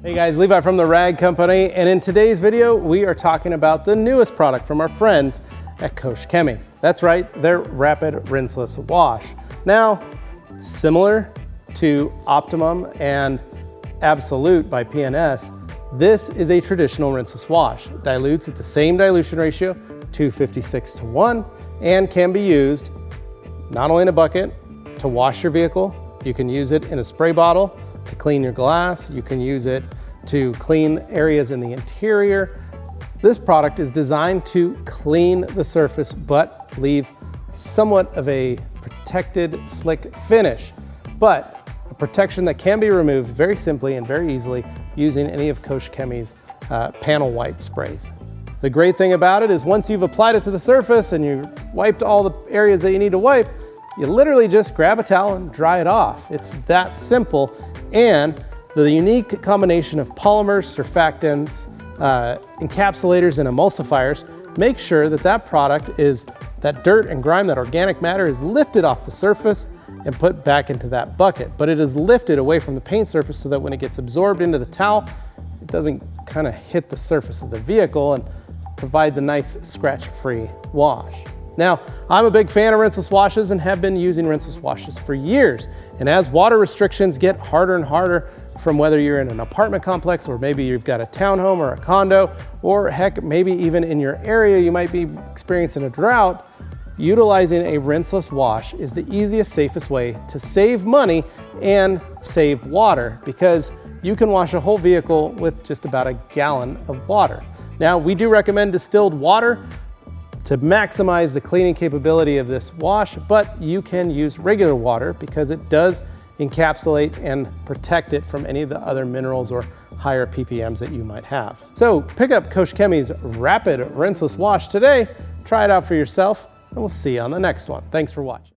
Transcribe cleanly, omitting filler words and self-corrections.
Hey guys, Levi from the Rag Company, and in today's video we are talking about the newest product from our friends at Kosh Chemi. That's right, their Rapid Rinseless Wash. Now, similar to Optimum and Absolute by PNS, this is a traditional rinseless wash. It dilutes at the same dilution ratio, 256:1, and can be used not only in a bucket to wash your vehicle, you can use it in a spray bottle to clean your glass, you can use it to clean areas in the interior. This product is designed to clean the surface but leave somewhat of a protected, slick finish, but a protection that can be removed very simply and very easily using any of Kosh Chemi's panel wipe sprays. The great thing about it is once you've applied it to the surface and you've wiped all the areas that you need to wipe, you literally just grab a towel and dry it off. It's that simple, and the unique combination of polymers, surfactants, encapsulators, and emulsifiers make sure that that product is, that dirt and grime, that organic matter is lifted off the surface and put back into that bucket. But it is lifted away from the paint surface so that when it gets absorbed into the towel, it doesn't kind of hit the surface of the vehicle and provides a nice scratch-free wash. Now, I'm a big fan of rinseless washes and have been using rinseless washes for years. And as water restrictions get harder and harder, from whether you're in an apartment complex or maybe you've got a townhome or a condo, or heck, maybe even in your area you might be experiencing a drought, utilizing a rinseless wash is the easiest, safest way to save money and save water, because you can wash a whole vehicle with just about a gallon of water. Now, we do recommend distilled water to maximize the cleaning capability of this wash, but you can use regular water because it does encapsulate and protect it from any of the other minerals or higher ppms that you might have. So pick up Kosh Chemi's Rapid Rinseless Wash today, try it out for yourself, and we'll see you on the next one. Thanks for watching.